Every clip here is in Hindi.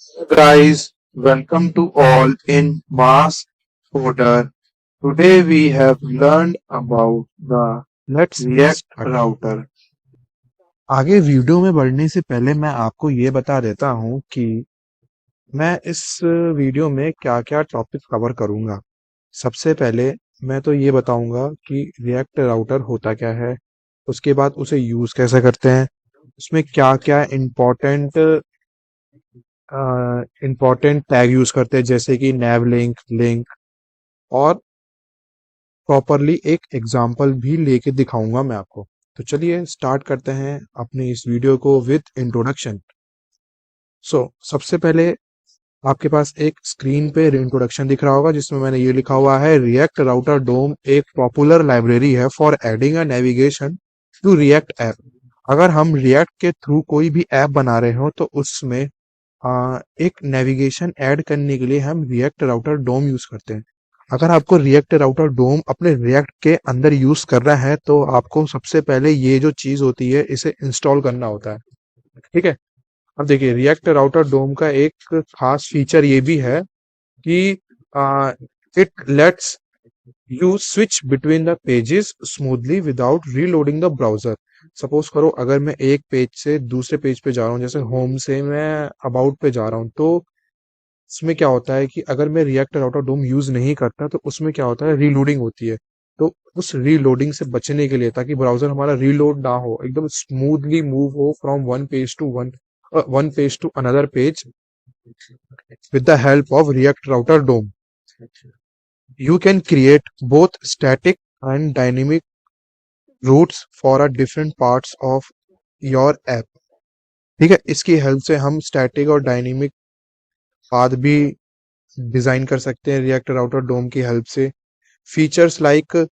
Guys, welcome to all in Mass Order. Today we have learned about the let's React start. router. आगे वीडियो में बढ़ने से पहले मैं आपको ये बता देता हूँ कि मैं इस वीडियो में क्या-क्या टॉपिक कवर करूँगा। सबसे पहले मैं तो ये बताऊँगा कि रिएक्ट राउटर होता क्या है, उसके बाद उसे यूज़ कैसे करते हैं, उसमें क्या-क्या इम्पोर्टेंट टैग यूज़ करते हैं जैसे कि नैव लिंक, लिंक और प्रॉपरली एक एग्जाम्पल भी लेके दिखाऊंगा मैं आपको। तो चलिए स्टार्ट करते हैं अपनी इस वीडियो को विद इंट्रोडक्शन। सबसे पहले आपके पास एक स्क्रीन पे इंट्रोडक्शन दिख रहा होगा जिसमें मैंने ये लिखा हुआ है रिएक्ट राउटर डोम एक पॉपुलर लाइब्रेरी है for adding a navigation to React app. अगर हम रिएक्ट के थ्रू कोई भी ऐप बना रहे हो तो उसमें एक नेविगेशन ऐड करने के लिए हम रिएक्ट राउटर डोम यूज करते हैं। अगर आपको रिएक्ट राउटर डोम अपने रिएक्ट के अंदर यूज करना है तो आपको सबसे पहले ये जो चीज होती है इसे इंस्टॉल करना होता है। ठीक है। अब देखिए रिएक्ट राउटर डोम का एक खास फीचर ये भी है कि it let's you switch between the pages smoothly without reloading the browser. Suppose करो अगर मैं एक पेज से दूसरे पेज पे जा रहा हूँ, जैसे होम से मैं अबाउट पे जा रहा हूँ, तो उसमें क्या होता है कि अगर मैं रिएक्ट राउटर डोम यूज नहीं करता तो उसमें क्या होता है रीलोडिंग होती है। तो उस रीलोडिंग से बचने के लिए ताकि ब्राउजर हमारा रीलोड ना हो, एकदम स्मूथली मूव हो from one page to another page with the help of React Router DOM. You can create both static and dynamic routes for a different parts of your app. ठीक है, इसकी हेल्प से हम स्टैटिक और डायनेमिक पाथ भी डिजाइन कर सकते हैं रिएक्ट राउटर डोम की हेल्प से। Features like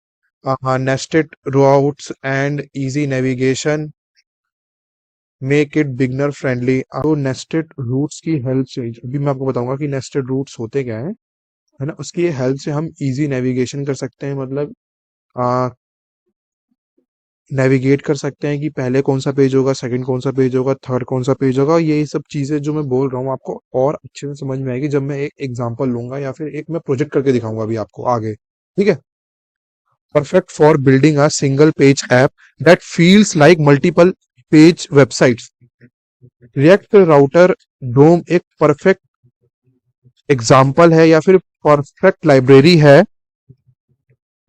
nested routes and easy navigation make it beginner friendly. तो नेस्टेड रूट्स की हेल्प से अभी मैं आपको बताऊंगा कि नेस्टेड रूट्स होते क्या है ना, उसकी हेल्प से हम इजी नेविगेशन कर सकते हैं। मतलब नेविगेट कर सकते हैं कि पहले कौन सा पेज होगा, सेकंड कौन सा पेज होगा, थर्ड कौन सा पेज होगा। ये सब चीजें जो मैं बोल रहा हूँ आपको और अच्छे से समझ में आएगी जब मैं एक एग्जांपल लूंगा या फिर एक मैं प्रोजेक्ट करके दिखाऊंगा अभी आपको आगे। ठीक है। Perfect for building a single page app that feels like multiple page websites. React router DOM एक परफेक्ट एग्जाम्पल है या फिर परफेक्ट लाइब्रेरी है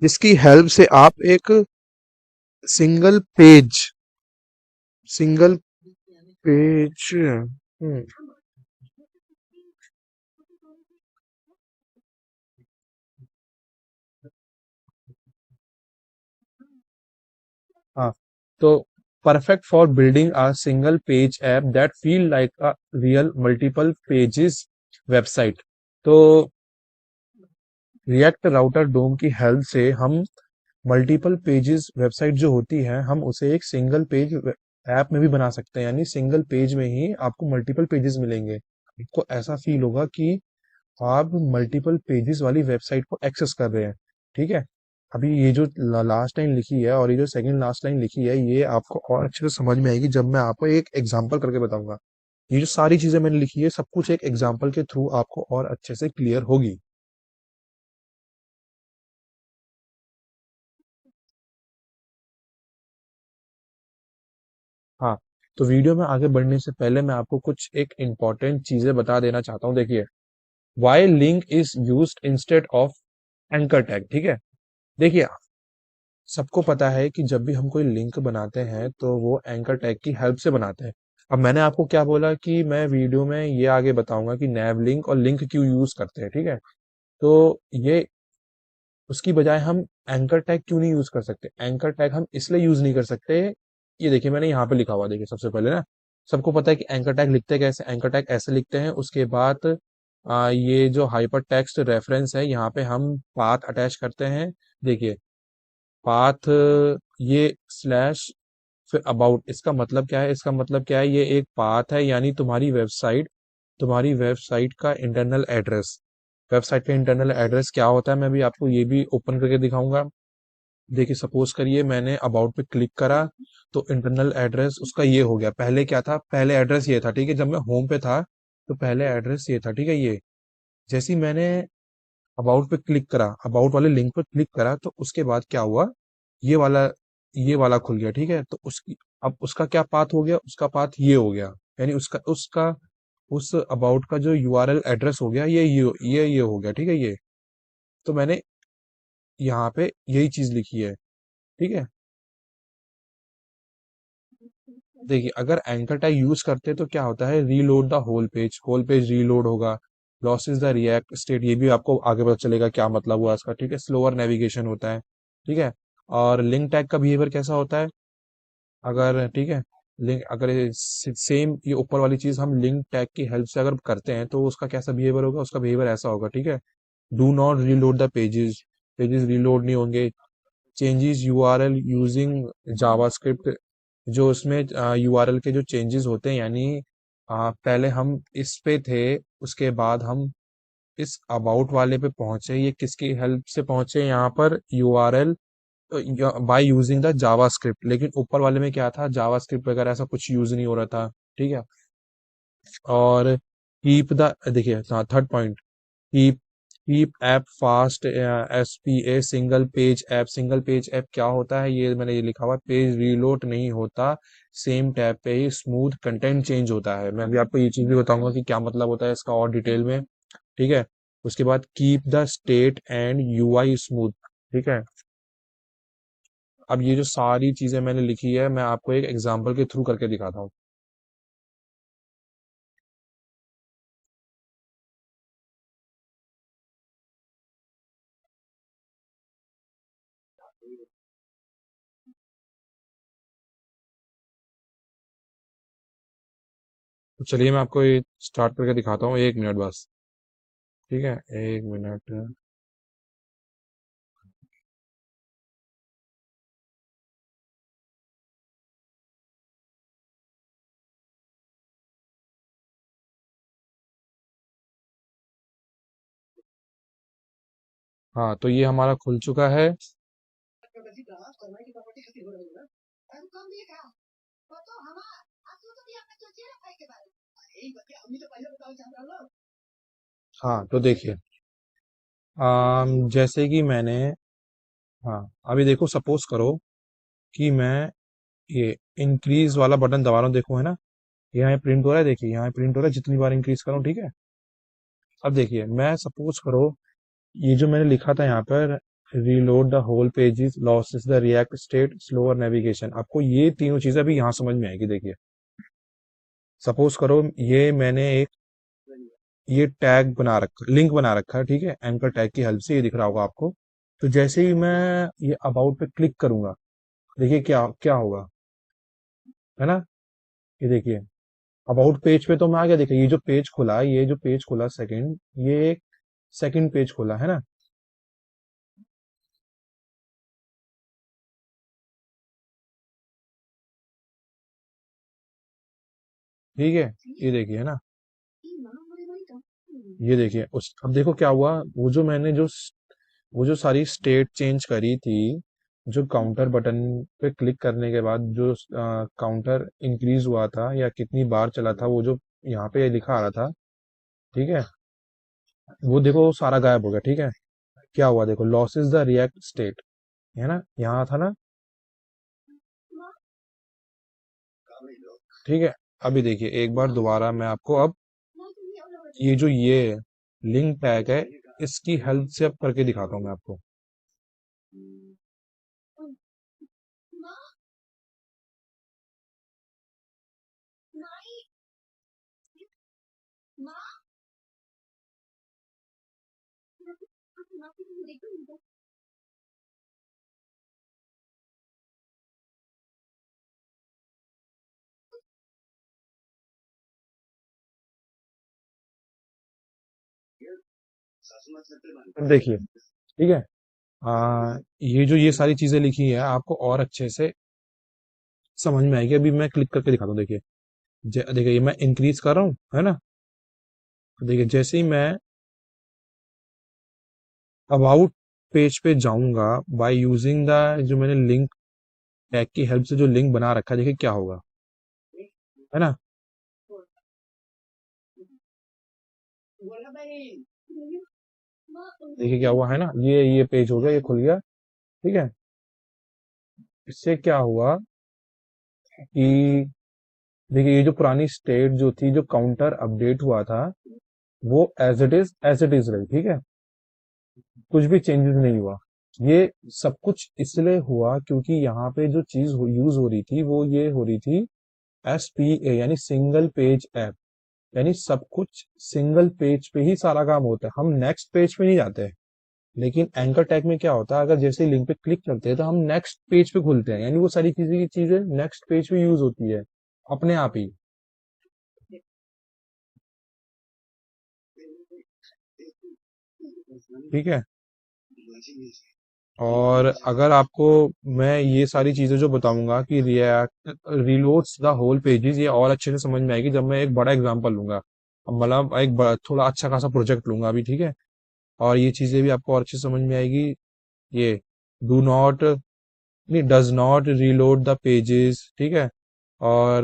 जिसकी हेल्प से आप एक सिंगल पेज सिंगल पेज हाँ, तो perfect for building a single page app that feel like a real multiple pages website. तो रिएक्ट राउटर डोम की हेल्प से हम मल्टीपल पेजेस वेबसाइट जो होती है हम उसे एक सिंगल पेज ऐप में भी बना सकते हैं, यानी सिंगल पेज में ही आपको मल्टीपल पेजेस मिलेंगे। आपको ऐसा फील होगा कि आप मल्टीपल पेजेस वाली वेबसाइट को एक्सेस कर रहे हैं। ठीक है। अभी ये जो लास्ट लाइन लिखी है और ये जो सेकंड लास्ट लाइन लिखी है ये आपको और अच्छे से समझ में आएगी जब मैं आपको एक एग्जांपल करके बताऊंगा। ये जो सारी चीजें मैंने लिखी है सब कुछ एक एग्जांपल के थ्रू आपको और अच्छे से क्लियर होगी। हाँ, तो वीडियो में आगे बढ़ने से पहले मैं आपको कुछ एक इम्पॉर्टेंट चीजें बता देना चाहता हूँ। देखिए, why link is used instead of anchor tag. ठीक है। देखिए, सबको पता है कि जब भी हम कोई लिंक बनाते हैं तो वो एंकर टैग की हेल्प से बनाते हैं। अब मैंने आपको क्या बोला कि मैं वीडियो में ये आगे बताऊंगा कि नैव लिंक और लिंक क्यों यूज करते हैं। ठीक है। तो ये उसकी बजाय हम एंकर टैग क्यों नहीं यूज कर सकते। एंकर टैग हम इसलिए यूज नहीं कर सकते, ये देखिए मैंने यहाँ पे लिखा हुआ, देखिए सबसे पहले ना, सबको पता है कि एंकर टैग लिखते कैसे। एंकर टैग ऐसे लिखते हैं, उसके बाद ये जो हाइपर टेक्स्ट रेफरेंस है यहाँ पे हम पाथ अटैच करते हैं। देखिए, पाथ, ये स्लैश, फिर अबाउट। इसका मतलब क्या है, इसका मतलब क्या है, ये एक पाथ है यानी तुम्हारी वेबसाइट का इंटरनल एड्रेस। वेबसाइट का इंटरनल एड्रेस क्या होता है मैं भी आपको ये भी ओपन करके दिखाऊंगा। देखिए, सपोज करिए मैंने अबाउट पे क्लिक करा तो इंटरनल एड्रेस उसका ये हो गया। पहले क्या था, पहले एड्रेस ये था। ठीक है। जब मैं होम पे था तो पहले एड्रेस ये था, ठीक है। ये जैसे ही मैंने अबाउट पे क्लिक करा, अबाउट वाले लिंक पे क्लिक करा, तो उसके बाद क्या हुआ, ये वाला ये वाला खुल गया, ठीक है। तो उसकी अब उसका क्या पाथ हो गया, उसका पाथ ये हो गया, यानी उसका उसका उस अबाउट का जो यूआरएल एड्रेस हो गया, ये हो गया, ठीक है। ये तो मैंने यहाँ पे यही चीज लिखी है, ठीक है। देखिए, अगर एंकर टैग यूज करते हैं तो क्या होता है, reload the whole page reload होगा। लॉसेस द रिएक्ट स्टेट, ये भी आपको आगे पता चलेगा क्या मतलब हुआ इसका, ठीक है। स्लोअर नेविगेशन होता है, ठीक है। और लिंक टैग का बिहेवियर कैसा होता है, अगर ठीक है, लिंक अगर सेम ये ऊपर वाली चीज हम लिंक टैग की हेल्प से अगर करते हैं तो उसका कैसा बिहेवियर होगा, उसका बिहेवियर ऐसा होगा, ठीक है। Do not reload the pages, pages reload नहीं होंगे। चेंजेस यूआरएल यूजिंग जावास्क्रिप्ट, जो उसमें यूआरएल के जो चेंजेस होते हैं, यानी पहले हम इस पे थे, उसके बाद हम इस अबाउट वाले पे पहुंचे, ये किसकी हेल्प से पहुंचे यहाँ पर, URL by using the JavaScript. लेकिन ऊपर वाले में क्या था, जावास्क्रिप्ट वगैरह ऐसा कुछ यूज नहीं हो रहा था, ठीक है। और कीप द, देखिए third point, keep keep app fast, SPA single page app क्या होता है, ये मैंने ये लिखा हुआ है, पेज रीलोड नहीं होता, सेम टैब पे ही स्मूथ कंटेंट चेंज होता है। मैं अभी आपको ये चीज भी बताऊंगा कि क्या मतलब होता है इसका और डिटेल में, ठीक है। उसके बाद keep the state and UI smooth, ठीक है। अब ये जो सारी चीजें मैंने लिखी है, मैं आपको एक एग्जांपल के थ्रू करके दिखाता हूँ। तो चलिए मैं आपको ये स्टार्ट करके दिखाता हूँ, 1 मिनट बस, ठीक है, 1 मिनट। हाँ, तो ये हमारा खुल चुका है। हाँ, तो देखिए, जैसे कि मैंने, हाँ, अभी देखो, सपोज करो कि मैं ये इंक्रीज वाला बटन दबा रहा हूँ, देखो है ना, यहाँ प्रिंट हो रहा है, देखिए यहाँ प्रिंट हो रहा है, जितनी बार इंक्रीज करूँ, ठीक है। अब देखिए, मैं सपोज करो, ये जो मैंने लिखा था यहाँ पर, reload the whole pages, loses the React state, slower navigation, आपको ये तीनों चीजें अभी यहाँ समझ में आएगी। देखिए, सपोज करो ये मैंने एक ये टैग बना रखा, लिंक बना रखा है, ठीक है, एंकर टैग की हेल्प से, ये दिख रहा होगा आपको। तो जैसे ही मैं ये अबाउट पे क्लिक करूंगा, देखिए क्या क्या होगा, है ना। ये देखिए, अबाउट पेज पे तो मैं आ गया, देखिए ये जो पेज खुला सेकंड, ये एक सेकंड पेज खुला है ना, ठीक है। ये देखिए, है ना, ये देखिए, उस अब देखो क्या हुआ, वो जो सारी स्टेट चेंज करी थी, जो काउंटर बटन पे क्लिक करने के बाद जो काउंटर इंक्रीज हुआ था या कितनी बार चला था, वो जो यहाँ पे लिखा आ रहा था, ठीक है, वो देखो वो सारा गायब हो गया, ठीक है। क्या हुआ, देखो, लॉसेस द रिएक्ट स्टेट, है ना, यहाँ था ना, ठीक है। अभी देखिए, एक बार दोबारा मैं आपको अब ये लिंक टैग है, इसकी हेल्प से अब करके दिखाता हूँ मैं आपको। अब देखिए, ठीक है, ये सारी चीजें लिखी है, आपको और अच्छे से समझ में आएगी। अभी मैं क्लिक करके दिखाता हूँ, देखिए, देखिए, ये मैं इंक्रीज कर रहा हूँ, है ना। तो देखिए, जैसे ही मैं अबाउट पेज पे जाऊंगा, बाय यूजिंग द, जो मैंने लिंक टैग की हेल्प से जो लिंक बना रखा है, देखिए क्या होगा, है ना। देखिए क्या हुआ है ना, ये पेज हो गया, ये खुल गया। ठीक है, इससे क्या हुआ कि देखिए ये जो पुरानी स्टेट जो थी, जो काउंटर अपडेट हुआ था, वो एज इट इज रही। ठीक है, कुछ भी चेंजेस नहीं हुआ। ये सब कुछ इसलिए हुआ क्योंकि यहाँ पे जो चीज यूज हो रही थी वो ये हो रही थी, SPA यानी सिंगल पेज ऐप। यानी सब कुछ सिंगल पेज पे ही सारा काम होता है, हम नेक्स्ट पेज पे नहीं जाते हैं। लेकिन एंकर टैग में क्या होता है, अगर जैसे लिंक पे क्लिक करते हैं तो हम नेक्स्ट पेज पे खुलते हैं, यानी वो सारी चीजें की चीजें नेक्स्ट पेज पे यूज होती है अपने आप ही। ठीक है, और अगर आपको मैं ये सारी चीजें जो बताऊंगा कि रिएक्ट रीलोड्स द होल पेजेस, ये और अच्छे से समझ में आएगी जब मैं एक बड़ा एग्जांपल लूंगा। अब मतलब थोड़ा अच्छा खासा प्रोजेक्ट लूंगा अभी। ठीक है, और ये चीजें भी आपको और अच्छे से समझ में आएगी। ये डू नॉट नहीं does not reload the pages. ठीक है, और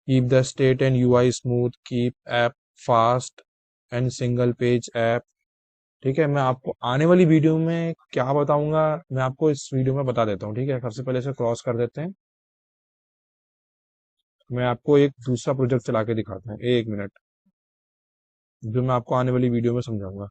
keep the state and UI smooth, keep app fast and single page app. ठीक है, मैं आपको आने वाली वीडियो में क्या बताऊंगा, मैं आपको इस वीडियो में बता देता हूँ। ठीक है, सबसे पहले इसे क्रॉस कर देते हैं। मैं आपको एक दूसरा प्रोजेक्ट चला के दिखाता हूँ, एक मिनट, जो मैं आपको आने वाली वीडियो में समझाऊंगा।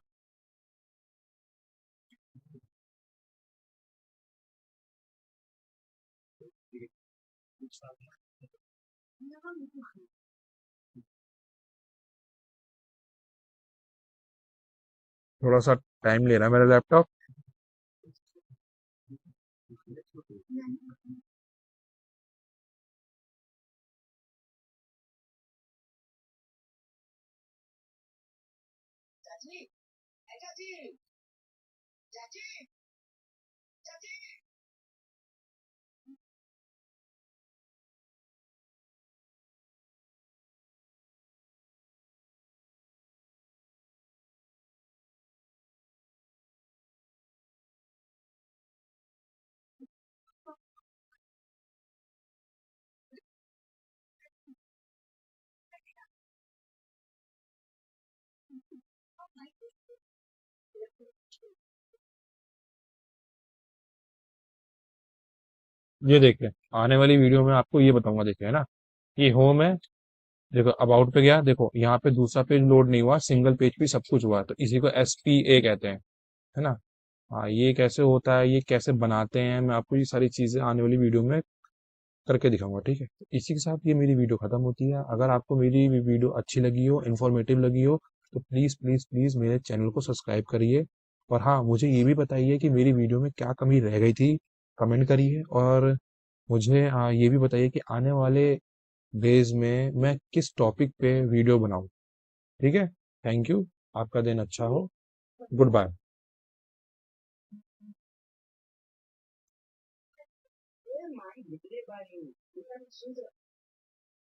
थोड़ा सा टाइम ले रहा है मेरा लैपटॉप। ये देखिए, आने वाली वीडियो में आपको ये बताऊंगा। देखिए, है ना, ये होम है। देखो अबाउट पे गया, देखो यहाँ पे दूसरा पेज लोड नहीं हुआ, सिंगल पेज पे सब कुछ हुआ, तो इसी को SPA कहते हैं। है ना। हाँ, ये कैसे होता है, ये कैसे बनाते हैं, मैं आपको ये सारी चीजें आने वाली वीडियो में करके दिखाऊंगा। ठीक है, तो इसी के साथ ये मेरी वीडियो खत्म होती है। अगर आपको मेरी वीडियो अच्छी लगी हो, इन्फॉर्मेटिव लगी हो, तो प्लीज प्लीज प्लीज मेरे चैनल को सब्सक्राइब करिए। और हाँ, मुझे ये भी बताइए कि मेरी वीडियो में क्या कमी रह गई थी, कमेंट करिए। और मुझे ये भी बताइए कि आने वाले डेज में मैं किस टॉपिक पे वीडियो बनाऊं। ठीक है, थैंक यू। आपका दिन अच्छा हो। Good bye.